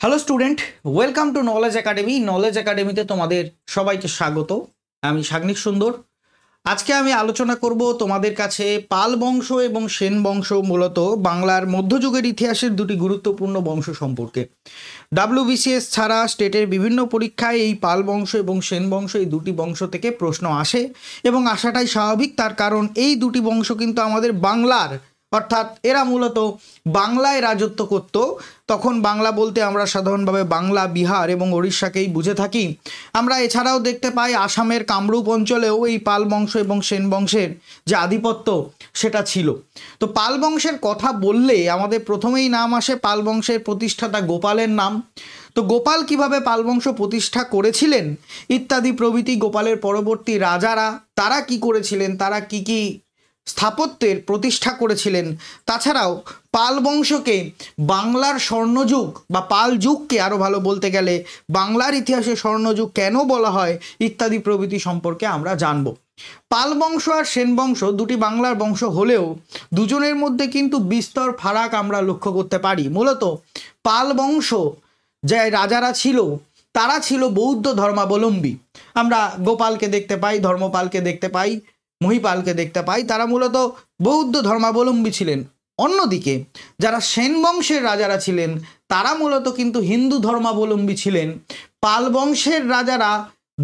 Hello student, welcome to knowledge academy. Knowledge একাডেমিতে তোমাদের সবাইকে স্বাগত। আমি সাগ্নিক সুন্দর। আজকে আমি আলোচনা করব তোমাদের কাছে পাল বংশ এবং সেন বংশ, মূলত বাংলার মধ্যযুগের ইতিহাসের দুটি গুরুত্বপূর্ণ বংশ সম্পর্কে। WBCS ছাড়া স্টেটের বিভিন্ন পরীক্ষায় এই পাল বংশ এবং সেন বংশ, এই দুটি বংশ থেকে প্রশ্ন আসে এবং আসাটাই স্বাভাবিক। তার কারণ এই দুটি বংশ কিন্তু আমাদের বাংলার, অর্থাৎ এরা মূলত বাংলায় রাজত্ব করত। তখন বাংলা বলতে আমরা সাধারণভাবে বাংলা, বিহার এবং ওড়িশাকেই বুঝে থাকি। আমরা এছাড়াও দেখতে পাই আসামের কামরূপ অঞ্চলেও এই পাল বংশ এবং সেন বংশের যে আধিপত্য সেটা ছিল। তো পাল বংশের কথা বললে আমাদের প্রথমেই নাম আসে পাল বংশের প্রতিষ্ঠাতা গোপালের নাম। তো গোপাল কিভাবে পাল বংশ প্রতিষ্ঠা করেছিলেন ইত্যাদি প্রভৃতি, গোপালের পরবর্তী রাজারা তারা কি করেছিলেন, তারা কি কি স্থাপত্যের প্রতিষ্ঠা করেছিলেন, তাছাড়াও পাল বংশকে বাংলার স্বর্ণযুগ বা পাল যুগকে আরও ভালো বলতে গেলে বাংলার ইতিহাসে স্বর্ণযুগ কেন বলা হয় ইত্যাদি প্রভৃতি সম্পর্কে আমরা জানব। পাল বংশ আর সেন বংশ দুটি বাংলার বংশ হলেও দুজনের মধ্যে কিন্তু বিস্তর ফারাক আমরা লক্ষ্য করতে পারি। মূলত পাল বংশ যে রাজারা ছিল তারা ছিল বৌদ্ধ ধর্মাবলম্বী। আমরা গোপালকে দেখতে পাই, ধর্মপালকে দেখতে পাই, মহিপালকে দেখতে পাই, তারা মূলত বৌদ্ধ ধর্মাবলম্বী ছিলেন। অন্যদিকে যারা সেন বংশের রাজারা ছিলেন তারা মূলত কিন্তু হিন্দু ধর্মাবলম্বী ছিলেন। পাল বংশের রাজারা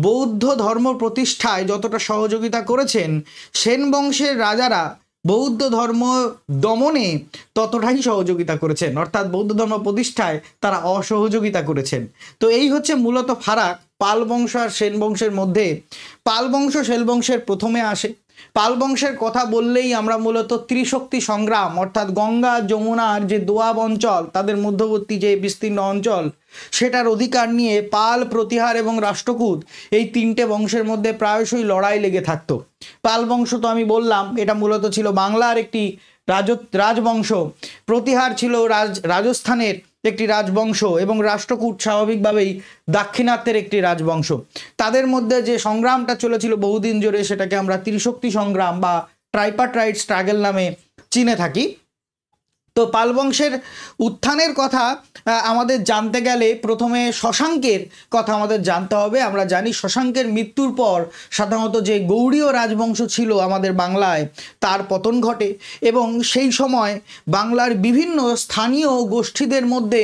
বৌদ্ধ ধর্ম প্রতিষ্ঠায় যতটা সহযোগিতা করেছেন, সেন বংশের রাজারা বৌদ্ধ ধর্ম দমনে ততটাই সহযোগিতা করেছেন, অর্থাৎ বৌদ্ধ ধর্ম প্রতিষ্ঠায় তারা অসহযোগিতা করেছেন। তো এই হচ্ছে মূলত ফারাক পাল বংশ আর সেন বংশের মধ্যে। পাল বংশ সেন বংশের প্রথমে আসে। পাল বংশের কথা বললেই আমরা মূলত ত্রিশক্তি সংগ্রাম, অর্থাৎ গঙ্গা যমুনার যে দোয়াব অঞ্চল, তাদের মধ্যবর্তী যে বিস্তীর্ণ অঞ্চল, সেটার অধিকার নিয়ে পাল, প্রতিহার এবং রাষ্ট্রকূট এই তিনটে বংশের মধ্যে প্রায়শই লড়াই লেগে থাকতো। পাল বংশ তো আমি বললাম এটা মূলত ছিল বাংলার একটি রাজবংশ, প্রতিহার ছিল রাজস্থানের একটি রাজবংশ এবং রাষ্ট্রকূট স্বাভাবিকভাবেই দাক্ষিণাত্যের একটি রাজবংশ। তাদের মধ্যে যে সংগ্রামটা চলেছিল বহুদিন জুড়ে সেটাকে আমরা ত্রিশক্তি সংগ্রাম বা ট্রাইপার্টাইট স্ট্রাগল নামে চিনে থাকি। তো পাল বংশের উত্থানের কথা আমাদের জানতে গেলে প্রথমে শশাঙ্কের কথা আমাদের জানতে হবে। আমরা জানি শশাঙ্কের মৃত্যুর পর সাধারণত যে গৌড়ীয় রাজবংশ ছিল আমাদের বাংলায় তার পতন ঘটে এবং সেই সময় বাংলার বিভিন্ন স্থানীয় গোষ্ঠীদের মধ্যে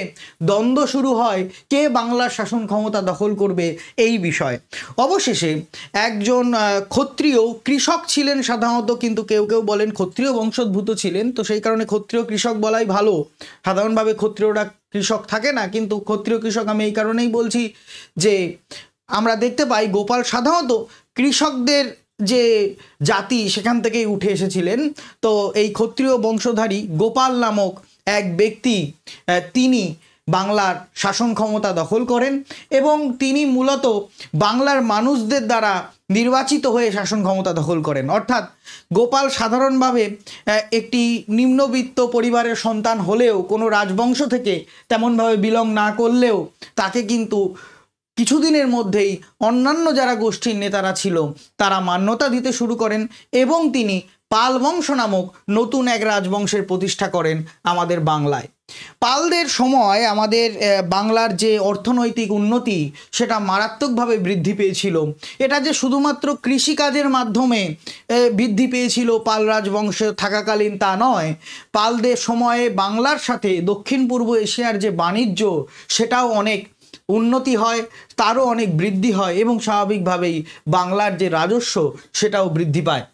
দ্বন্দ্ব শুরু হয় কে বাংলার শাসন ক্ষমতা দখল করবে এই বিষয়ে। অবশেষে একজন ক্ষত্রিয় কৃষক ছিলেন সাধারণত, কিন্তু কেউ কেউ বলেন ক্ষত্রিয় বংশোদ্ভূত ছিলেন, তো সেই কারণে ক্ষত্রিয় কৃষক বলাই ভালো। সাধারণভাবে ক্ষত্রিয়রা কৃষক থাকে না, কিন্তু ক্ষত্রিয় কৃষক আমি এই কারণেই বলছি যে আমরা দেখতে পাই গোপাল সাধারণত কৃষকদের যে জাতি সেখান থেকেই উঠে এসেছিলেন। তো এই ক্ষত্রিয় বংশধারী গোপাল নামক এক ব্যক্তি তিনি বাংলার শাসন ক্ষমতা দখল করেন এবং তিনি মূলত বাংলার মানুষদের দ্বারা নির্বাচিত হয়ে শাসন ক্ষমতা দখল করেন। অর্থাৎ গোপাল সাধারণভাবে একটি নিম্নবিত্ত পরিবারের সন্তান হলেও কোনো রাজবংশ থেকে তেমনভাবে বিলং না করলেও তাকে কিন্তু কিছুদিনের মধ্যেই অন্যান্য যারা গোষ্ঠীর নেতারা ছিল তারা মান্যতা দিতে শুরু করেন এবং তিনি পাল বংশ নামক নতুন এক রাজবংশের প্রতিষ্ঠা করেন আমাদের বাংলায়। পালদের সময় আমাদের বাংলার যে অর্থনৈতিক উন্নতি সেটা মারাত্মকভাবে বৃদ্ধি পেয়েছিল। এটা যে শুধুমাত্র কৃষিকাজের মাধ্যমে বৃদ্ধি পেয়েছিল পাল রাজবংশ থাকাকালীন তা নয়, পালদের সময়ে বাংলার সাথে দক্ষিণ পূর্ব এশিয়ার যে বাণিজ্য সেটাও অনেক উন্নতি হয়, তারও অনেক বৃদ্ধি হয় এবং স্বাভাবিকভাবেই বাংলার যে রাজস্ব সেটাও বৃদ্ধি পায়।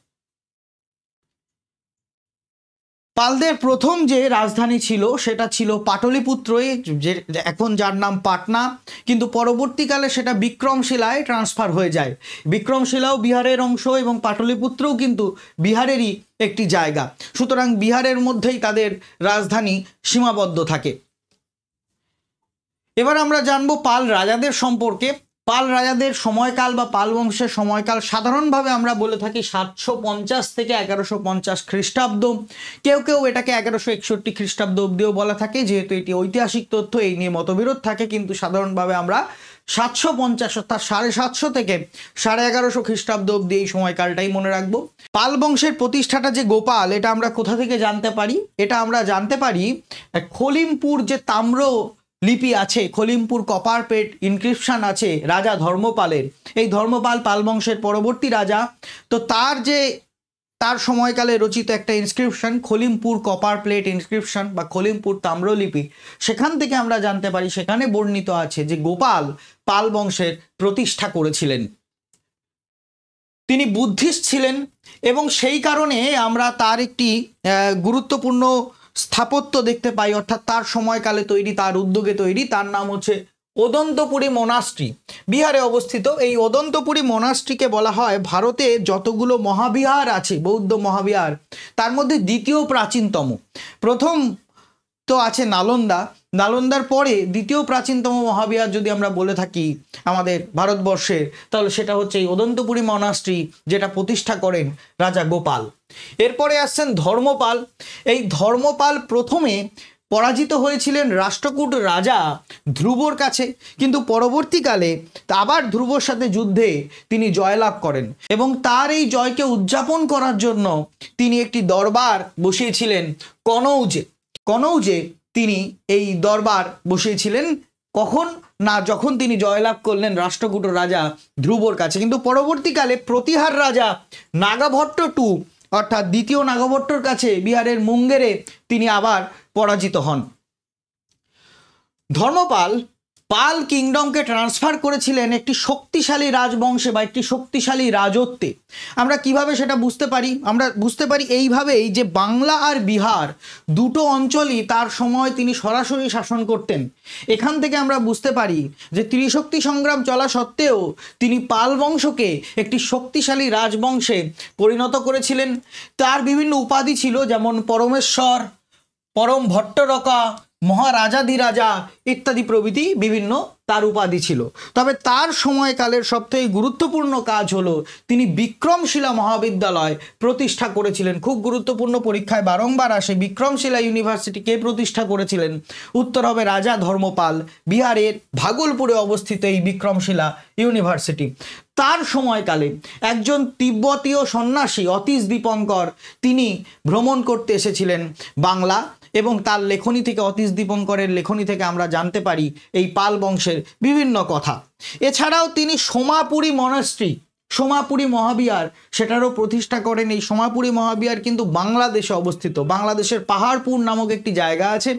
পালদের প্রথম যে রাজধানী ছিল সেটা ছিল পাটলিপুত্রই, যে এখন যার নাম পাটনা, কিন্তু পরবর্তীকালে সেটা বিক্রমশিলায় ট্রান্সফার হয়ে যায়। বিক্রমশিলাও বিহারের অংশ এবং পাটলিপুত্রও কিন্তু বিহারেরই একটি জায়গা, সুতরাং বিহারের মধ্যেই তাদের রাজধানী সীমাবদ্ধ থাকে। এবার আমরা জানবো পাল রাজাদের সম্পর্কে। পাল রাজাদের সময়কাল বা পাল বংশের সময়কাল সাধারণভাবে আমরা বলে থাকি 750 থেকে 1150 খ্রিস্টাব্দ। কেউ কেউ এটাকে 1161 খ্রিস্টাব্দ অব্দিও বলা থাকে, যেহেতু এটি ঐতিহাসিক তথ্য এই নিয়ে মতবিরোধ থাকে, কিন্তু সাধারণভাবে আমরা 750 অর্থাৎ 750 থেকে 1150 খ্রিস্টাব্দ অব্দি এই সময়কালটাই মনে রাখবো। পাল বংশের প্রতিষ্ঠাটা যে গোপাল, এটা আমরা কোথা থেকে জানতে পারি? এটা আমরা জানতে পারি খলিমপুর যে তাম্র লিপি আছে, খলিমপুর কপারপেট ইনক্রিপশন আছে রাজা ধর্মপালের। এই ধর্মপাল পাল বংশের পরবর্তী রাজা, তো তার সময়কালে রচিত একটা ইনস্ক্রিপশন খলিমপুর কপার প্লেট ইনস্ক্রিপশন বা খলিমপুর তাম্রলিপি, সেখান থেকে আমরা জানতে পারি, সেখানে বর্ণিত আছে যে গোপাল পাল বংশের প্রতিষ্ঠা করেছিলেন। তিনি বুদ্ধিস্ট ছিলেন এবং সেই কারণে আমরা তার একটি গুরুত্বপূর্ণ স্থাপত্য দেখতে পাই, অর্থাৎ তার সময়কালে তৈরি, তার উদ্যোগে তৈরি, তার নাম হচ্ছে ওদন্তপুরী মোনাস্ট্রি, বিহারে অবস্থিত। এই ওদন্তপুরী মোনাস্ট্রিকে বলা হয় ভারতে যতগুলো মহাবিহার আছে, বৌদ্ধ মহাবিহার, তার মধ্যে দ্বিতীয় প্রাচীনতম। প্রথম তো আছে নালন্দা, নালন্দার পরে দ্বিতীয় প্রাচীনতম মহাবিহার যদি আমরা বলে থাকি আমাদের ভারতবর্ষের, তাহলে সেটা হচ্ছে এই ওদন্তপুরী মনাস্ট্রি, যেটা প্রতিষ্ঠা করেন রাজা গোপাল। এরপরে আসছেন ধর্মপাল। এই ধর্মপাল প্রথমে পরাজিত হয়েছিলেন রাষ্ট্রকূট রাজা ধ্রুবর কাছে, কিন্তু পরবর্তীকালে আবার ধ্রুবর সাথে যুদ্ধে তিনি জয়লাভ করেন এবং তার এই জয়কে উদযাপন করার জন্য তিনি একটি দরবার বসিয়েছিলেন কনৌজে। কনৌজে তিনি এই দরবার বসিয়েছিলেন কখন না, যখন তিনি জয়লাভ করলেন রাষ্ট্রকূট রাজা ধ্রুবর কাছে। কিন্তু পরবর্তীকালে প্রতিহার রাজা নাগাভট্ট টু, অর্থাৎ দ্বিতীয় নাগাভট্টর কাছে বিহারের মুঙ্গেরে তিনি আবার পরাজিত হন। ধর্মপাল পাল কিংডমকে ট্রান্সফার করেছিলেন একটি শক্তিশালী রাজবংশে বা একটি শক্তিশালী রাজত্বে। আমরা কিভাবে সেটা বুঝতে পারি? আমরা বুঝতে পারি এইভাবেই যে বাংলা আর বিহার দুটো অঞ্চলই তার সময় তিনি সরাসরি শাসন করতেন। এখান থেকে আমরা বুঝতে পারি যে ত্রিশক্তি সংগ্রাম চলা সত্ত্বেও তিনি পাল বংশকে একটি শক্তিশালী রাজবংশে পরিণত করেছিলেন। তার বিভিন্ন উপাধি ছিল, যেমন পরমেশ্বর, পরম ভট্টরকা, মহারাজাধিরাজা ইত্যাদি প্রভৃতি বিভিন্ন তার উপাধি ছিল। তবে তার সময়কালের সবথেকে গুরুত্বপূর্ণ কাজ হলো তিনি বিক্রমশিলা মহাবিদ্যালয় প্রতিষ্ঠা করেছিলেন। খুব গুরুত্বপূর্ণ, পরীক্ষায় বারংবার আসে বিক্রমশিলা ইউনিভার্সিটি কে প্রতিষ্ঠা করেছিলেন? উত্তর হবে রাজা ধর্মপাল। বিহারের ভাগলপুরে অবস্থিত এই বিক্রমশিলা ইউনিভার্সিটি। তার সময়কালে একজন তিব্বতীয় সন্ন্যাসী অতীশ দীপঙ্কর তিনি ভ্রমণ করতে এসেছিলেন বাংলা, এবং তার লেখনী থেকে, অতীশ দীপঙ্করের লেখনী থেকে আমরা জানতে পারি এই পাল বংশের বিভিন্ন কথা। এছাড়াও তিনি সোমাপুরী মনাস্ট্রি, সোমাপুরী মহাবিহার, সেটারও প্রতিষ্ঠা করেন। এই সোমাপুরী মহাবিহার কিন্তু বাংলাদেশে অবস্থিত, বাংলাদেশের পাহাড়পুর নামক একটি জায়গা আছে,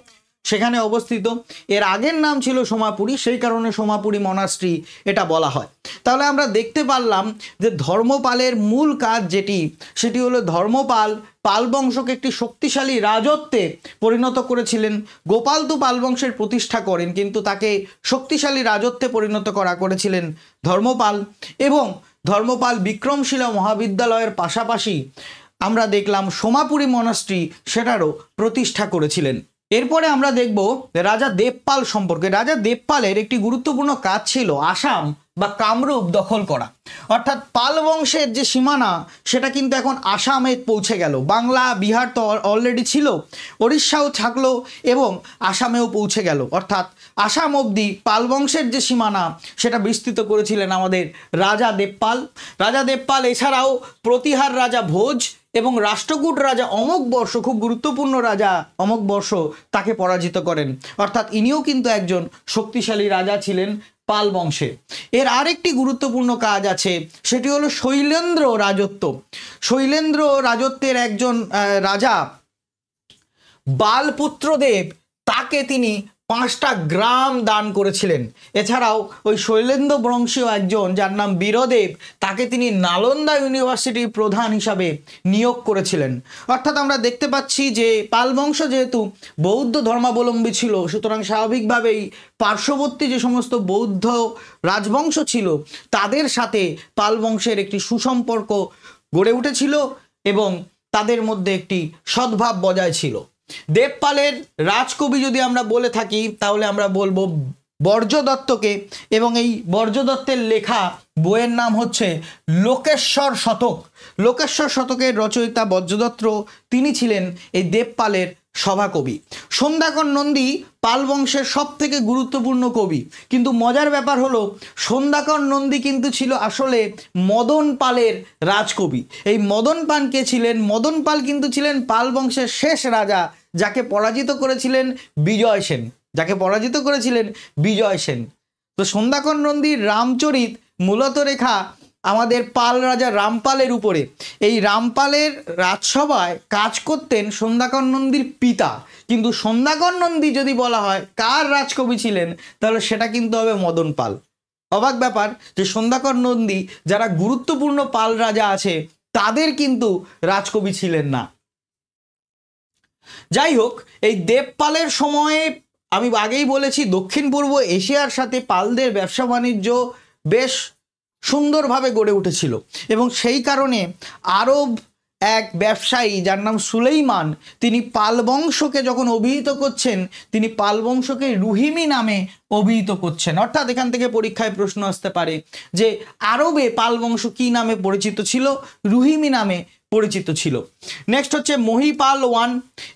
সেখানে অবস্থিত। এর আগের নাম ছিল সোমাপুরী, সেই কারণে সোমাপুরী মনাস্ট্রি এটা বলা হয়। তাহলে আমরা দেখতে পারলাম যে ধর্মপালের মূল কাজ যেটি, সেটি হলো ধর্মপাল পাল বংশকে একটি শক্তিশালী রাজত্বে পরিণত করেছিলেন। গোপাল তো পাল বংশের প্রতিষ্ঠা করেন, কিন্তু তাকে শক্তিশালী রাজত্বে পরিণত করেছিলেন ধর্মপাল। এবং ধর্মপাল বিক্রমশিলা মহাবিদ্যালয়ের পাশাপাশি আমরা দেখলাম সোমাপুরী মনাস্ট্রি, সেটারও প্রতিষ্ঠা করেছিলেন। এরপরে আমরা দেখব রাজা দেবপাল সম্পর্কে। রাজা দেবপালের একটি গুরুত্বপূর্ণ কাজ ছিল আসাম বা কামরূপ দখল করা, অর্থাৎ পাল বংশের যে সীমানা সেটা কিন্তু এখন আসামে পৌঁছে গেল। বাংলা বিহার তো অলরেডি ছিল, ওড়িশাও থাকলো এবং আসামেও পৌঁছে গেল, অর্থাৎ আসাম অবধি পাল বংশের যে সীমানা সেটা বিস্তৃত করেছিলেন আমাদের রাজা দেবপাল। রাজা দেবপাল এছাড়াও প্রতিহার রাজা ভোজ এবং রাষ্ট্রকূট রাজা অমোঘবর্ষ, খুব গুরুত্বপূর্ণ রাজা অমোঘবর্ষ, তাকে পরাজিত করেন। অর্থাৎ ইনিও কিন্তু একজন শক্তিশালী রাজা ছিলেন পাল বংশে। এর আরেকটি গুরুত্বপূর্ণ কাজ আছে, সেটি হলো শৈলেন্দ্র রাজত্ব। শৈলেন্দ্র রাজত্বের একজন রাজা বালপুত্রদেব, তাকে তিনি 5টা গ্রাম দান করেছিলেন। এছাড়াও ওই শৈলেন্দ্র বংশীয় একজন যার নাম বীরদেব, তাকে তিনি নালন্দা ইউনিভার্সিটির প্রধান হিসাবে নিয়োগ করেছিলেন। অর্থাৎ আমরা দেখতে পাচ্ছি যে পাল বংশ যেহেতু বৌদ্ধ ধর্মাবলম্বী ছিল, সুতরাং স্বাভাবিকভাবেই পার্শ্ববর্তী যে সমস্ত বৌদ্ধ রাজবংশ ছিল তাদের সাথে পাল বংশের একটি সুসম্পর্ক গড়ে উঠেছিল এবং তাদের মধ্যে একটি সদ্ভাব বজায় ছিল। দেবপালের রাজকবি যদি আমরা বলে থাকি তাহলে আমরা বলবো বর্জদত্তকে, এবং এই বর্জদত্তের লেখা বইয়ের নাম হচ্ছে লোকেশ্বর শতক। লোকেশ্বর শতকের রচয়িতা বর্জদত্ত, তিনি ছিলেন এই দেবপালের সভাকবি। সন্ধ্যাকর নন্দী পাল বংশের সব থেকে গুরুত্বপূর্ণ কবি, কিন্তু মজার ব্যাপার হলো সন্ধ্যাকর নন্দী কিন্তু ছিল আসলে মদন পালের রাজকবি। এই মদন পাল কে ছিলেন? মদন পাল কিন্তু ছিলেন পাল বংশের শেষ রাজা, যাকে পরাজিত করেছিলেন বিজয় সেন। যাকে পরাজিত করেছিলেন বিজয় সেন। তো সন্ধ্যাকর নন্দীর রামচরিত মূলত রেখা আমাদের পাল রাজা রামপালের উপরে। এই রামপালের রাজসভায় কাজ করতেন সন্ধ্যাকর নন্দীর পিতা, কিন্তু সন্ধ্যাকর নন্দী যদি বলা হয় কার রাজকবি ছিলেন তাহলে সেটা কিন্তু হবে মদন পাল। অবাক ব্যাপার যে সন্ধ্যাকর নন্দী যারা গুরুত্বপূর্ণ পাল রাজা আছে তাদের কিন্তু রাজকবি ছিলেন না। যাই হোক, এই দেবপালের সময়ে আমি আগেই বলেছি দক্ষিণ পূর্ব এশিয়ার সাথে পালদের ব্যবসা বাণিজ্য বেশ সুন্দরভাবে গড়ে উঠেছিল এবং সেই কারণে আরব এক ব্যবসায়ী যার নাম সুলেইমান, তিনি পাল বংশকে যখন অভিহিত করছেন তিনি পাল বংশকে রুহিমি নামে অভিহিত করছেন। অর্থাৎ এখান থেকে পরীক্ষায় প্রশ্ন আসতে পারে যে আরবে পাল বংশ কী নামে পরিচিত ছিল? রুহিমি নামে পরিচিত ছিল। নেক্সট হচ্ছে মহিপাল ওয়ান।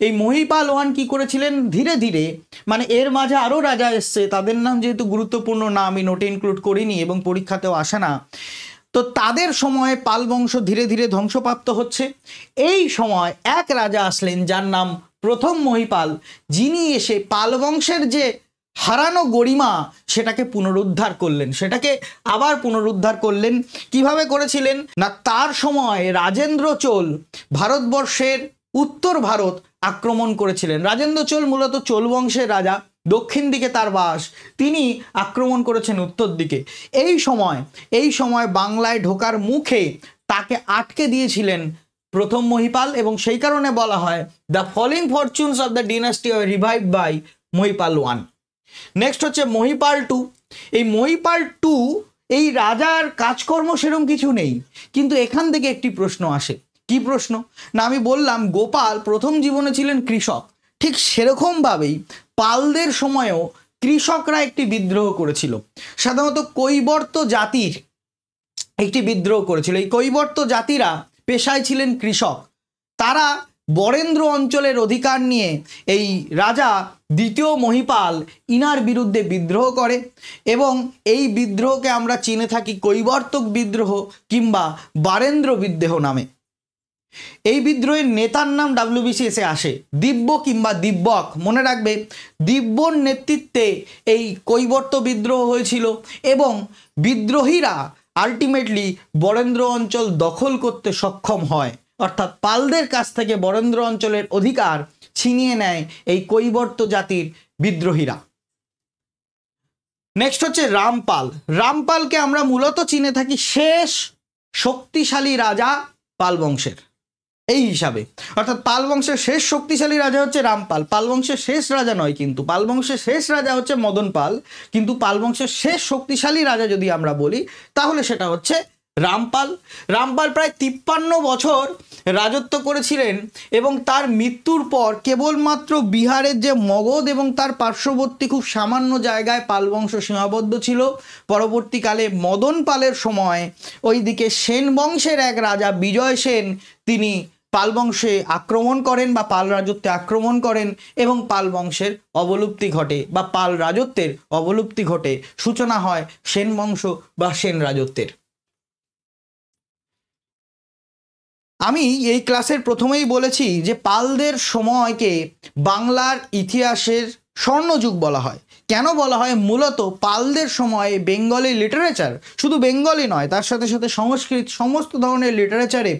এই মহিপাল ওয়ান কি করেছিলেন? ধীরে ধীরে, মানে এর মাঝে আরও রাজা এসছে, তাদের নাম যেহেতু গুরুত্বপূর্ণ না আমি নোটে ইনক্লুড করিনি এবং পরীক্ষাতেও আসে না, তো তাদের সময়ে পাল বংশ ধীরে ধীরে ধ্বংসপ্রাপ্ত হচ্ছে। এই সময় এক রাজা আসলেন যার নাম প্রথম মহিপাল, যিনি এসে পাল বংশের যে হারানো গরিমা সেটাকে পুনরুদ্ধার করলেন, সেটাকে আবার পুনরুদ্ধার করলেন। কিভাবে করেছিলেন না, তার সময় রাজেন্দ্র চোল ভারতবর্ষের উত্তর ভারত আক্রমণ করেছিলেন। রাজেন্দ্র চোল মূলত চোল বংশের রাজা, দক্ষিণ দিকে তার বাস, তিনি আক্রমণ করেছেন উত্তর দিকে। এই সময় বাংলায় ঢোকার মুখে তাকে আটকে দিয়েছিলেন প্রথম মহিপাল এবং সেই কারণে বলা হয় the falling fortunes of the dynasty are revived by Mahipal one. Next হচ্ছে মহিপাল টু। এই মহিপাল টু, এই রাজার কাজকর্ম সেরকম কিছু নেই, কিন্তু এখান থেকে একটি প্রশ্ন আসে। কি প্রশ্ন না, আমি বললাম গোপাল প্রথম জীবনে ছিলেন কৃষক, ঠিক সেরকমভাবেই পালদের সময়েও কৃষকরা একটি বিদ্রোহ করেছিল। সাধারণত কৈবর্ত জাতির একটি বিদ্রোহ করেছিল। এই কৈবর্ত জাতিরা পেশায় ছিলেন কৃষক। তারা বরেন্দ্র অঞ্চলের অধিকার নিয়ে এই রাজা দ্বিতীয় মহিপাল ইনার বিরুদ্ধে বিদ্রোহ করে এবং এই বিদ্রোহকে আমরা চিনে থাকি কৈবর্তক বিদ্রোহ কিংবা বারেন্দ্র বিদ্রোহ নামে। এই বিদ্রোহের নেতার নাম WBCS এ আসে দিব্য কিংবা দিব্যক। মনে রাখবে, দিব্যর নেতৃত্বে এই কৈবর্ত বিদ্রোহ হয়েছিল এবং বিদ্রোহীরা আলটিমেটলি বরেন্দ্র অঞ্চল দখল করতে সক্ষম হয়, অর্থাৎ পালদের কাছ থেকে বরেন্দ্র অঞ্চলের অধিকার ছিনিয়ে নেয় এই কৈবর্ত জাতির বিদ্রোহীরা। নেক্সট হচ্ছে রামপাল। রামপালকে আমরা মূলত চিনে থাকি শেষ শক্তিশালী রাজা পাল বংশের এই হিসাবে, অর্থাৎ পাল বংশের শেষ শক্তিশালী রাজা হচ্ছে রামপাল। পাল বংশের শেষ রাজা নয়, কিন্তু পাল বংশের শেষ রাজা হচ্ছে মদন পাল, কিন্তু পাল বংশের শেষ শক্তিশালী রাজা যদি আমরা বলি তাহলে সেটা হচ্ছে রামপাল। রামপাল প্রায় 53 বছর রাজত্ব করেছিলেন এবং তার মৃত্যুর পর কেবলমাত্র বিহারের যে মগধ এবং তার পার্শ্ববর্তী খুব সামান্য জায়গায় পাল বংশ সীমাবদ্ধ ছিল। পরবর্তীকালে মদন পালের সময় ওইদিকে সেন বংশের এক রাজা বিজয় সেন তিনি পাল বংশে আক্রমণ করেন বা পাল রাজত্বে আক্রমণ করেন এবং পাল বংশের অবলুপ্তি ঘটে বা পাল রাজত্বের অবলুপ্তি ঘটে, সূচনা হয় সেন বংশ বা সেন রাজত্বের। আমি এই ক্লাসের প্রথমেই বলেছি যে পালদের সময়কে বাংলার ইতিহাসের স্বর্ণযুগ বলা হয়। কেন বলা হয়? মূলত পালদের সময়ে বেঙ্গলি লিটারেচার, শুধু বেঙ্গলি নয় তার সাথে সাথে সংস্কৃত, সমস্ত ধরনের লিটারেচারে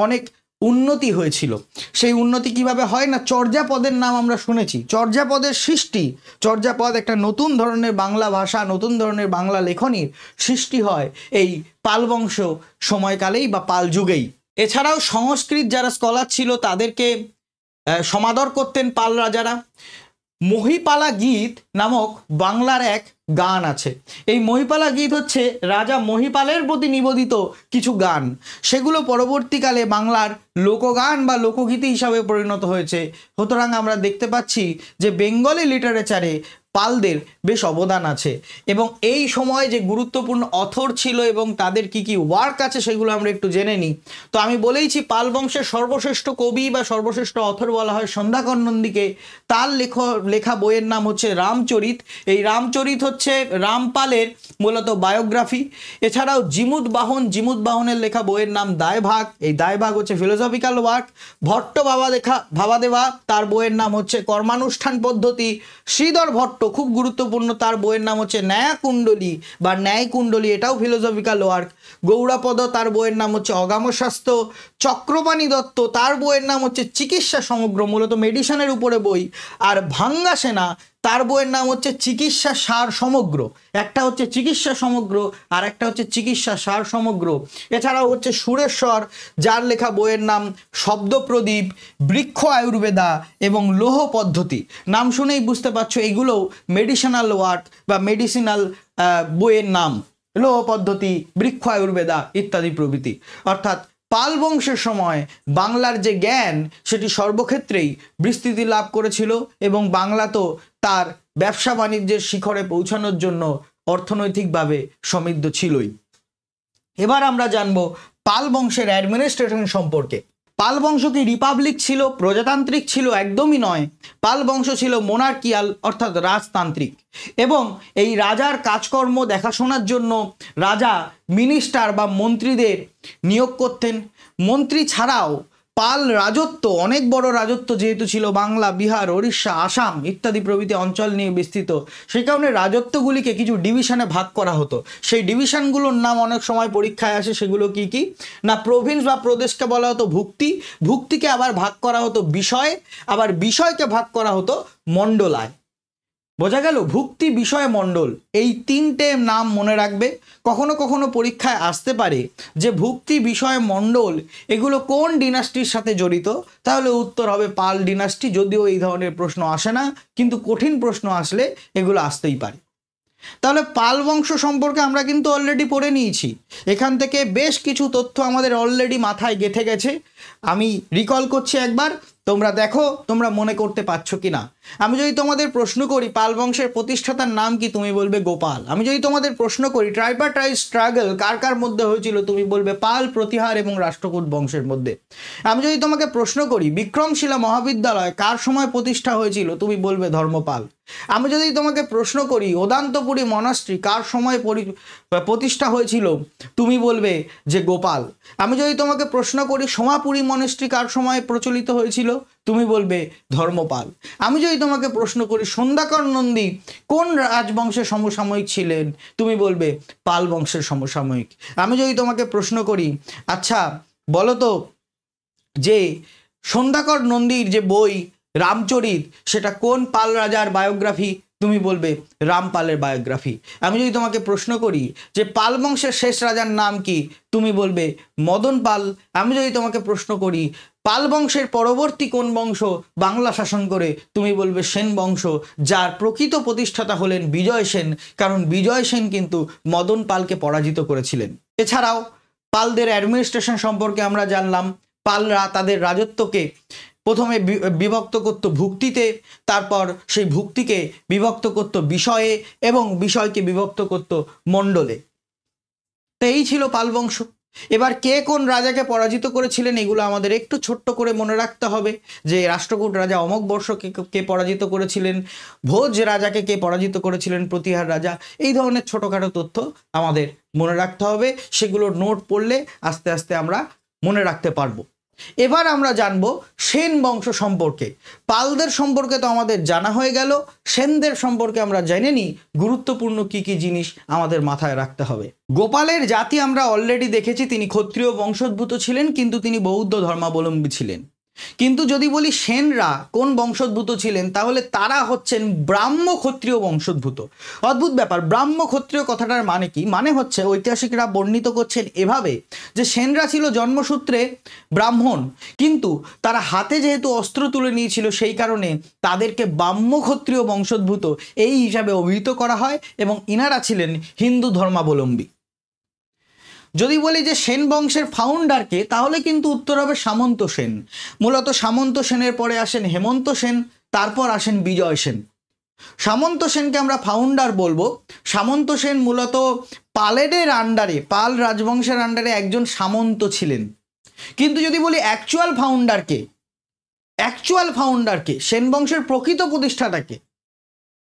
অনেক উন্নতি হয়েছিল। সেই উন্নতি কিভাবে হয় না, চর্যাপদের নাম আমরা শুনেছি, চর্যাপদের সৃষ্টি, চর্যাপদ একটা নতুন ধরনের বাংলা ভাষা, নতুন ধরনের বাংলা লেখনীর সৃষ্টি হয় এই পাল বংশ সময়কালেই বা পাল যুগেই। এছাড়াও সংস্কৃত যারা স্কলার ছিল তাদেরকে সমাদর করতেন পাল রাজারা। মহিপালা গীত নামক বাংলার এক গান আছে। এই মহিপালা গীত হচ্ছে রাজা মহিপালের প্রতি নিবেদিত কিছু গান, সেগুলো পরবর্তীকালে বাংলার লোকগান বা লোকগীতি হিসাবে পরিণত হয়েছে। সুতরাং আমরা দেখতে পাচ্ছি যে বেঙ্গলি লিটারেচারে পালদের বেশ অবদান আছে এবং এই সময় যে গুরুত্বপূর্ণ অথর ছিল এবং তাদের কি কি ওয়ার্ক আছে সেগুলো আমরা একটু জেনে নিই। তো আমি বলেইছি পাল বংশের সর্বশ্রেষ্ঠ কবি বা সর্বশ্রেষ্ঠ অথর বলা হয় সন্ধ্যাকর নন্দীকে। তার লেখা বইয়ের নাম হচ্ছে রামচরিত। এই রামচরিত হচ্ছে রামপালের মূলত বায়োগ্রাফি। এছাড়াও জিমুদ বাহনের লেখা বইয়ের নাম দায়ভাগ। এই দায়ভাগ হচ্ছে ফিলোসফিক্যাল ওয়ার্ক। ভট্ট ভাবাদেবা তার বইয়ের নাম হচ্ছে কর্মানুষ্ঠান পদ্ধতি। শ্রীধর ভট্ট খুব গুরুত্বপূর্ণ, তার বইয়ের নাম হচ্ছে ন্যায়কুণ্ডলী বা ন্যায়কুণ্ডলী, এটাও ফিলোসফিক্যাল ওয়ার্ক। গৌড়াপদ, তার বইয়ের নাম হচ্ছে অগামশাস্ত্র। চক্রপাণী দত্ত, তার বইয়ের নাম হচ্ছে চিকিৎসা সমগ্র, মূলত মেডিসিনের উপরে বই। আর ভাঙ্গা সেনা, তার বইয়ের নাম হচ্ছে চিকিৎসা সার সমগ্র। একটা হচ্ছে চিকিৎসা সমগ্র আর একটা হচ্ছে চিকিৎসা সার সমগ্র। এছাড়াও হচ্ছে সুরেশ্বর, যার লেখা বইয়ের নাম শব্দপ্রদীপ, বৃক্ষ আয়ুর্বেদা এবং লৌহ পদ্ধতি। নাম শুনেই বুঝতে পারছো এগুলোও মেডিসিনাল ওয়ার্ক বা মেডিসিনাল বইয়ের নাম। লৌহ পদ্ধতি, বৃক্ষ আয়ুর্বেদা ইত্যাদি প্রভৃতি। অর্থাৎ পাল বংশের সময় বাংলার যে জ্ঞান সেটি সর্বক্ষেত্রেই বিস্তৃতি লাভ করেছিল এবং বাংলা তো তার ব্যবসা বাণিজ্যের শিখরে পৌঁছানোর জন্য অর্থনৈতিকভাবে সমৃদ্ধ ছিলই। এবার আমরা জানবো পাল বংশের অ্যাডমিনিস্ট্রেশন সম্পর্কে। পাল বংশ কি রিপাবলিক ছিল, প্রজাতান্ত্রিক ছিল? একদমই নয়। পাল বংশ ছিল মোনার্কিয়াল অর্থাৎ রাজতান্ত্রিক, এবং এই রাজার কাজকর্ম দেখাশোনার জন্য রাজা মিনিস্টার বা মন্ত্রীদের নিয়োগ করতেন। মন্ত্রী ছাড়াও পাল রাজত্ব, অনেক বড় রাজত্ব যেহেতু ছিল, বাংলা, বিহার, ওড়িশা, আসাম ইত্যাদি প্রভৃতি অঞ্চল নিয়ে বিস্তৃত, সেই কারণে রাজত্বগুলিকে কিছু ডিভিশনে ভাগ করা হতো। সেই ডিভিশনগুলোর নাম অনেক সময় পরীক্ষায় আসে। সেগুলো কি কি না, প্রভিন্স বা প্রদেশকে বলা হতো ভুক্তি, ভুক্তিকে আবার ভাগ করা হতো বিষয়, আবার বিষয়কে ভাগ করা হতো মণ্ডলায়। বোঝা গেল? ভুক্তি, বিষয়, মণ্ডল, এই তিনটে নাম মনে রাখবে। কখনো কখনো পরীক্ষায় আসতে পারে যে ভুক্তি, বিষয়, মণ্ডল এগুলো কোন ডিনাস্টির সাথে জড়িত, তাহলে উত্তর হবে পাল ডিনাস্টি। যদিও এই ধরনের প্রশ্ন আসে না, কিন্তু কঠিন প্রশ্ন আসলে এগুলো আসতেই পারে। তাহলে পাল বংশ সম্পর্কে আমরা কিন্তু অলরেডি পড়ে নিয়েছি। এখান থেকে বেশ কিছু তথ্য আমাদের অলরেডি মাথায় গেঁথে গেছে। আমি রিকল করছি একবার, তোমরা দেখো তোমরা মনে করতে পারছো কি না। আমি যদি তোমাদের প্রশ্ন করি পাল বংশের প্রতিষ্ঠাতার নাম কি, তুমি বলবে গোপাল। আমি যদি তোমাদের প্রশ্ন করি ট্রাইপার্টাইট স্ট্রাগল কার কার মধ্যে হয়েছিল, তুমি বলবে পাল, প্রতিহার এবং রাষ্ট্রকূট বংশের মধ্যে। আমি যদি তোমাকে প্রশ্ন করি বিক্রমশিলা মহাবিদ্যালয় কার সময় প্রতিষ্ঠা হয়েছিল, তুমি বলবে ধর্মপাল। আমি যদি তোমাকে প্রশ্ন করি ওদান্তপুরী মনাস্ট্রি কার সময় প্রতিষ্ঠা হয়েছিল, তুমি বলবে যে গোপাল। আমি যদি তোমাকে প্রশ্ন করি সোমাপুরী মনাস্ট্রি কার সময় প্রচলিত হয়েছিল, তুমি বলবে ধর্মপাল। আমি যদি তোমাকে প্রশ্ন করি সন্ধ্যাকর নন্দী কোন রাজবংশের সমসাময়িক ছিলেন, তুমি বলবে পাল বংশের সমসাময়িক। আমি যদি তোমাকে প্রশ্ন করি আচ্ছা বলো তো যে সন্ধ্যাকর নন্দীর যে বই রামচরিত সেটা কোন পাল রাজার বায়োগ্রাফি, তুমি বলবে রামপালের বায়োগ্রাফি। আমি যদি তোমাকে প্রশ্ন করি যে পাল বংশের শেষ রাজার নাম কি, তুমি বলবে মদন পাল। আমি যদি তোমাকে প্রশ্ন করি পাল বংশের পরবর্তী কোন বংশ বাংলা শাসন করে, তুমি বলবে সেন বংশ, যার প্রকৃত প্রতিষ্ঠাতা হলেন বিজয় সেন, কারণ বিজয় সেন কিন্তু মদন পালকে পরাজিত করেছিলেন। এছাড়াও পালদের অ্যাডমিনিস্ট্রেশন সম্পর্কে আমরা জানলাম। পালরা তাদের রাজত্বকে প্রথমে বিভক্ত করত ভুক্তিতে, তারপর সেই ভুক্তিকে বিভক্ত করত বিষয়ে এবং বিষয়কে বিভক্ত করত মণ্ডলে। তো এই ছিল পাল বংশ। এবার কে কোন রাজাকে পরাজিত করেছিলেন এগুলো আমাদের একটু ছোট্ট করে মনে রাখতে হবে, যে রাষ্ট্রকূট রাজা অমক বর্ষকে কে পরাজিত করেছিলেন, ভোজ রাজাকে কে পরাজিত করেছিলেন, প্রতিহার রাজা, এই ধরনের ছোটোখাটো তথ্য আমাদের মনে রাখতে হবে। সেগুলোর নোট পড়লে আস্তে আস্তে আমরা মনে রাখতে পারবো। এবার আমরা জানবো সেন বংশ সম্পর্কে। পালদের সম্পর্কে তো আমাদের জানা হয়ে গেল, সেনদের সম্পর্কে আমরা জেনে নিই গুরুত্বপূর্ণ কি কি জিনিস আমাদের মাথায় রাখতে হবে। গোপালের জাতি আমরা অলরেডি দেখেছি, তিনি ক্ষত্রিয় বংশোদ্ভূত ছিলেন, কিন্তু তিনি বৌদ্ধ ধর্মাবলম্বী ছিলেন। কিন্তু যদি বলি সেনরা কোন বংশোদ্ভূত ছিলেন, তাহলে তারা হচ্ছেন ব্রাহ্ম ক্ষত্রিয় বংশোদ্ভূত। অদ্ভুত ব্যাপার, ব্রাহ্ম ক্ষত্রিয় কথাটার মানে কি? মানে হচ্ছে ঐতিহাসিকরা বর্ণিত করছেন এভাবে যে সেনরা ছিল জন্মসূত্রে ব্রাহ্মণ, কিন্তু তারা হাতে যেহেতু অস্ত্র তুলে নিয়েছিল সেই কারণে তাদেরকে ব্রাহ্ম ক্ষত্রিয় বংশোদ্ভূত এই হিসাবে অভিহিত করা হয়, এবং ইনারা ছিলেন হিন্দু ধর্মাবলম্বী। যদি বলি যে সেন বংশের ফাউন্ডারকে, তাহলে কিন্তু উত্তর হবে সামন্ত সেন। মূলত সামন্ত সেনের পরে আসেন হেমন্ত সেন, তারপর আসেন বিজয় সেন। সামন্ত সেনকে আমরা ফাউন্ডার বলবো। সামন্ত সেন মূলত পালেদের আন্ডারে, পাল রাজবংশের আন্ডারে একজন সামন্ত ছিলেন। কিন্তু যদি বলি অ্যাকচুয়াল ফাউন্ডারকে, সেন বংশের প্রকৃত প্রতিষ্ঠাতাকে,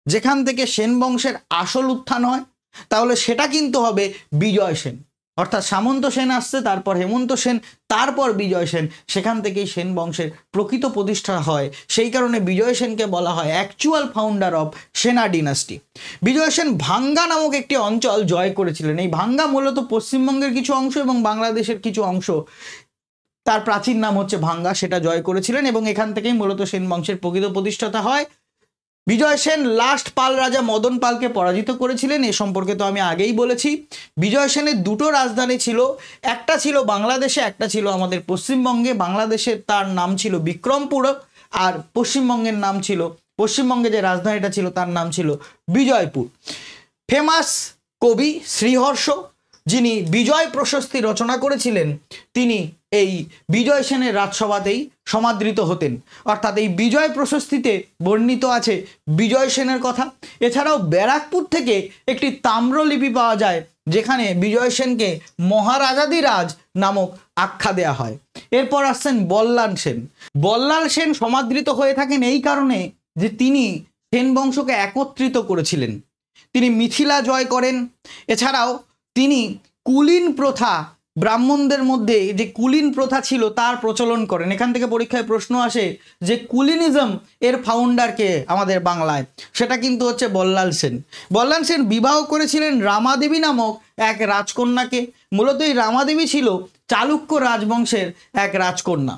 যেখান থেকে সেন বংশের আসল উত্থান হয়, তাহলে সেটা কিন্তু হবে বিজয় সেন। অর্থাৎ সামন্ত সেন আসছে, তারপর হেমন্ত সেন, তারপর বিজয় সেন। সেখান থেকেই সেন বংশের প্রকৃত প্রতিষ্ঠা হয়। সেই কারণে বিজয় সেনকে বলা হয় অ্যাকচুয়াল ফাউন্ডার অফ সেনা ডিনাস্টি। বিজয় সেন ভাঙ্গা নামক একটি অঞ্চল জয় করেছিলেন। এই ভাঙ্গা মূলত পশ্চিমবঙ্গের কিছু অংশ এবং বাংলাদেশের কিছু অংশ, তার প্রাচীন নাম হচ্ছে ভাঙ্গা, সেটা জয় করেছিলেন এবং এখান থেকেই মূলত সেন বংশের প্রকৃত প্রতিষ্ঠাতা হয়। বিজয় সেন লাস্ট পাল রাজা মদন পালকে পরাজিত করেছিলেন, এ সম্পর্কে তো আমি আগেই বলেছি। বিজয় সেনের দুটো রাজধানী ছিল, একটা ছিল বাংলাদেশে, একটা ছিল আমাদের পশ্চিমবঙ্গে। বাংলাদেশের তার নাম ছিল বিক্রমপুর, আর পশ্চিমবঙ্গের নাম ছিল, পশ্চিমবঙ্গে যে রাজধানীটা ছিল তার নাম ছিল বিজয়পুর। ফেমাস কবি শ্রীহর্ষ, যিনি বিজয় প্রশস্তি রচনা করেছিলেন, তিনি এই বিজয় সেনের রাজসভাতেই সমাদৃত হতেন। অর্থাৎ এই বিজয় প্রশস্তিতে বর্ণিত আছে বিজয় সেনের কথা। এছাড়াও ব্যারাকপুর থেকে একটি তাম্রলিপি পাওয়া যায়, যেখানে বিজয় সেনকে মহারাজাধিরাজ নামক আখ্যা দেয়া হয়। এরপর আসছেন বল্লাল সেন। বল্লাল সেন সমাদৃত হয়ে থাকেন এই কারণে যে তিনি সেন বংশকে একত্রিত করেছিলেন। তিনি মিথিলা জয় করেন। এছাড়াও তিনি কুলীন প্রথা, ব্রাহ্মণদের মধ্যে যে কুলীন প্রথা ছিল তার প্রচলন করেন। এখান থেকে পরীক্ষায় প্রশ্ন আসে যে কুলিনিজম এর ফাউন্ডার কে আমাদের বাংলায়, সেটা কিন্তু হচ্ছে বল্লাল সেন। বল্লাল সেন বিবাহ করেছিলেন রামাদেবী নামক এক রাজকন্যাকে। মূলত এই রামাদেবী ছিল চালুক্য রাজবংশের এক রাজকন্যা।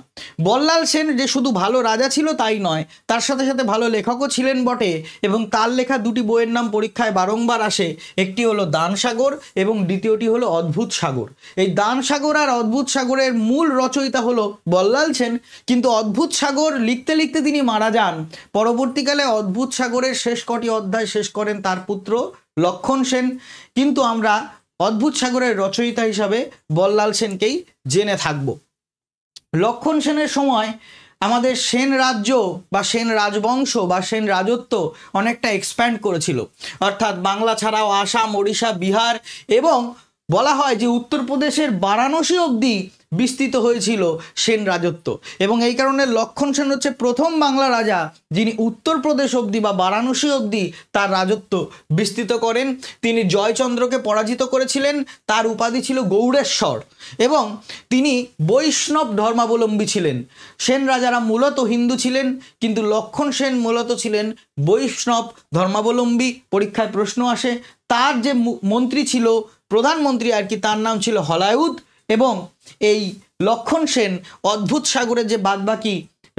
বল্লাল সেন যে শুধু ভালো রাজা ছিল তাই নয়, তার সাথে সাথে ভালো লেখকও ছিলেন বটে, এবং তার লেখা দুটি বইয়ের নাম পরীক্ষায় বারংবার আসে। একটি হলো দানসাগর এবং দ্বিতীয়টি হলো অদ্ভুত সাগর। এই দানসাগর আর অদ্ভুত সাগরের মূল রচয়িতা হলো বল্লাল সেন, কিন্তু অদ্ভুত সাগর লিখতে লিখতে তিনি মারা যান। পরবর্তীকালে অদ্ভুত সাগরের শেষ কটি অধ্যায় শেষ করেন তার পুত্র লক্ষণ সেন, কিন্তু আমরা অদ্ভুত সাগরের রচয়িতা হিসাবে বল্লাল সেনকেই জেনে থাকব। লক্ষণ সেনের সময় আমাদের সেন রাজ্য বা সেন রাজবংশ বা সেন রাজত্ব অনেকটা এক্সপ্যান্ড করেছিল। অর্থাৎ বাংলা ছাড়াও আসাম, ওড়িশা, বিহার এবং বলা হয় যে উত্তরপ্রদেশের বারাণসী অবধি বিস্তৃত হয়েছিল সেন রাজত্ব। এবং এই কারণে লক্ষণ সেন হচ্ছে প্রথম বাংলা রাজা যিনি উত্তরপ্রদেশ অবধি বা বারাণসী অবধি তার রাজত্ব বিস্তৃত করেন। তিনি জয়চন্দ্রকে পরাজিত করেছিলেন। তার উপাধি ছিল গৌড়েশ্বর এবং তিনি বৈষ্ণব ধর্মাবলম্বী ছিলেন। সেন রাজারা মূলত হিন্দু ছিলেন, কিন্তু লক্ষণ সেন মূলত ছিলেন বৈষ্ণব ধর্মাবলম্বী। পরীক্ষায় প্রশ্ন আসে, তার যে মন্ত্রী ছিল, প্রধানমন্ত্রী আর কি, তার নাম ছিল হলায়ুদ। এবং এই লক্ষণ সেন অদ্ভুত সাগরের যে বাদবাকি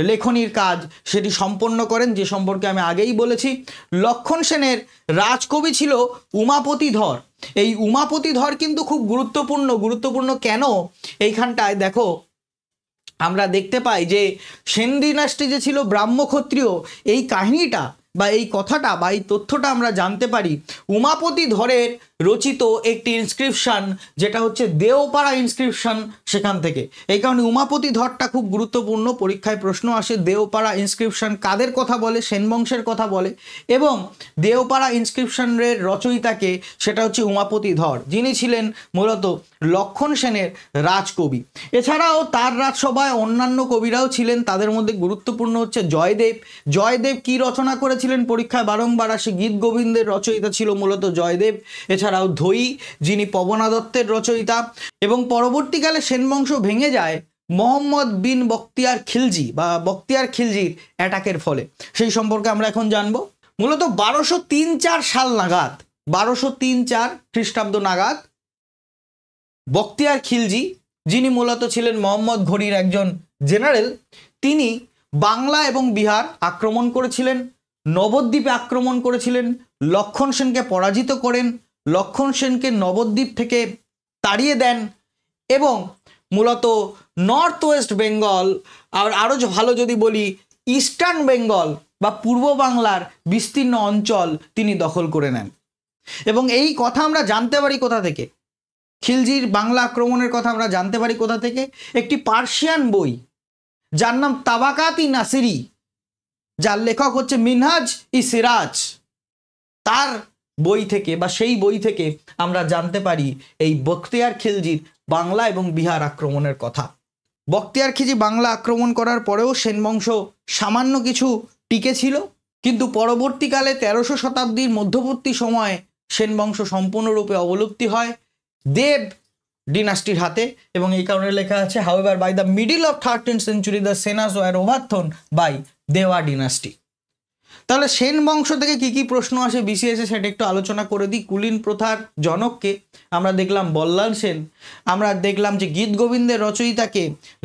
লেখনীর কাজ সেটি সম্পন্ন করেন, যে সম্পর্কে আমি আগেই বলেছি। লক্ষণ সেনের রাজকবি ছিল উমাপতি ধর। এই উমাপতি ধর কিন্তু খুব গুরুত্বপূর্ণ কেন, এইখানটায় দেখো আমরা দেখতে পাই যে সেন ডিনাস্টি যে ছিল ব্রাহ্ম ক্ষত্রিয়, এই কাহিনীটা বা এই কথাটা বা এই তথ্যটা আমরা জানতে পারি উমাপতি ধরের রচিত একটি ইনস্ক্রিপশন, যেটা হচ্ছে দেওপাড়া ইনস্ক্রিপশন, সেখান থেকে। এই কারণে উমাপতি ধরটা খুব গুরুত্বপূর্ণ। পরীক্ষায় প্রশ্ন আসে দেওপাড়া ইনস্ক্রিপশন কাদের কথা বলে, সেন বংশের কথা বলে, এবং দেওপাড়া ইনস্ক্রিপশনের রচয়িতাকে, সেটা হচ্ছে উমাপতি ধর, যিনি ছিলেন মূলত লক্ষণ সেনের রাজকবি। এছাড়াও তার রাজসভায় অন্যান্য কবিরাও ছিলেন, তাদের মধ্যে গুরুত্বপূর্ণ হচ্ছে জয়দেব। জয়দেব কি রচনা করেছিলেন পরীক্ষায় বারংবার আসে, গীত গোবিন্দের রচয়িতা ছিল মূলত জয়দেব। এছাড়াও ধৈ, যিনি পবনা দত্তের রচয়িতা। এবং পরবর্তীকালে সেন বংশ ভেঙে যায় মোহাম্মদ বিন বখতিয়ার খিলজি বা বখতিয়ার খিলজির অ্যাটাকের ফলে। সেই সম্পর্কে আমরা এখন জানবো। মূলত 1203-4 সাল নাগাদ, 1203-4 খ্রিস্টাব্দ নাগাদ বখতিয়ার খিলজি, যিনি মূলত ছিলেন মোহাম্মদ ঘনির একজন জেনারেল, তিনি বাংলা এবং বিহার আক্রমণ করেছিলেন, নবদ্বীপে আক্রমণ করেছিলেন, লক্ষণ সেনকে পরাজিত করেন, লক্ষণ সেনকে নবদ্বীপ থেকে তাড়িয়ে দেন এবং মূলত নর্থ ওয়েস্ট বেঙ্গল আর আরও ভালো যদি বলি ইস্টার্ন বেঙ্গল বা পূর্ব বাংলার বিস্তীর্ণ অঞ্চল তিনি দখল করে নেন। এবং এই কথা আমরা জানতে পারি কোথা থেকে, খিলজির বাংলা আক্রমণের কথা আমরা জানতে পারি কোথা থেকে, একটি পার্সিয়ান বই যার নাম তাবাকাত-ই নাসিরি, যার লেখক হচ্ছে মিনহাজ ই সিরাজ, তার বই থেকে বা সেই বই থেকে আমরা জানতে পারি এই বখতিয়ার খিলজির বাংলা এবং বিহার আক্রমণের কথা। বখতিয়ার খিলজি বাংলা আক্রমণ করার পরেও সেন বংশ সামান্য কিছু টিকে ছিল, কিন্তু পরবর্তীকালে 1300 শতাব্দীর মধ্যবর্তী সময়ে সেন বংশ সম্পূর্ণরূপে অবলুপ্তি হয়। দেব ডিনাস্টির হাতে, এবং এই কারণে লেখা আছে however by the middle of 13th century the Senas were overthrown by Deva dynasty. তাহলে সেন বংশ থেকে কি কি প্রশ্ন আসে বিসিএসে সেটা একটু আলোচনা করে দিই। কুলীন প্রথার জনককে আমরা দেখলাম বল্লাল সেন, আমরা দেখলাম যে গীত গোবিন্দের রচয়িতাকে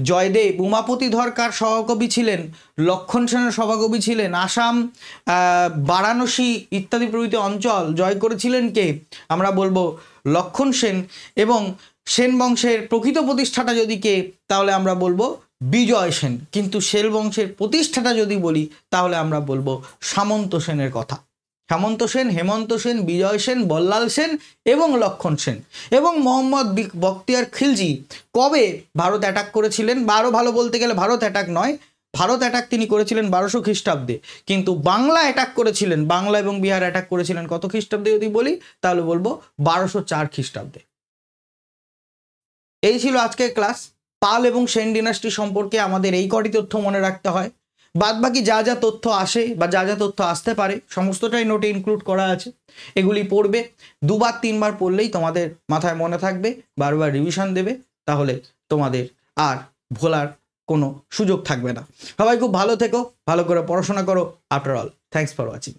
জয়দেব, উমাপতি ধরকার সহকবি ছিলেন, লক্ষণ সেনের সভাকবি ছিলেন, আসাম, বারাণসী ইত্যাদি প্রভৃতি অঞ্চল জয় করেছিলেন কে, আমরা বলবো লক্ষণ সেন। এবং সেন বংশের প্রকৃত প্রতিষ্ঠাতা যদি কে, তাহলে আমরা বলবো বিজয় সেন। কিন্তু সেন বংশের প্রতিষ্ঠাতা যদি বলি তাহলে আমরা বলবো সামন্ত সেনের কথা। সামন্ত সেন, হেমন্ত সেন, বিজয় সেন, বল্লাল সেন এবং লক্ষণ সেন। এবং মোহাম্মদ বখতিয়ার খিলজি কবে ভারত অ্যাটাক করেছিলেন, বা আরও ভালো বলতে গেলে ভারত অ্যাটাক নয়, ভারত অ্যাটাক তিনি করেছিলেন 1200 খ্রিস্টাব্দে, কিন্তু বাংলা অ্যাটাক করেছিলেন, বাংলা এবং বিহার অ্যাটাক করেছিলেন কত খ্রিস্টাব্দে যদি বলি তাহলে বলবো 1204 খ্রিস্টাব্দে। এই ছিল আজকের ক্লাস। পাল এবং সেন ডিনাস্টি সম্পর্কে আমাদের এই কটি তথ্য মনে রাখতে হয়। বাদ বাকি যা যা তথ্য আসে বা যা যা তথ্য আসতে পারে সমস্তটাই নোটে ইনক্লুড করা আছে। এগুলি পড়বে, 2-3 বার পড়লেই তোমাদের মাথায় মনে থাকবে, বারবার রিভিশন দেবে, তাহলে তোমাদের আর ভোলার কোনো সুযোগ থাকবে না। সবাই খুব ভালো থেকো, ভালো করে পড়াশোনা করো। After all, thanks for watching.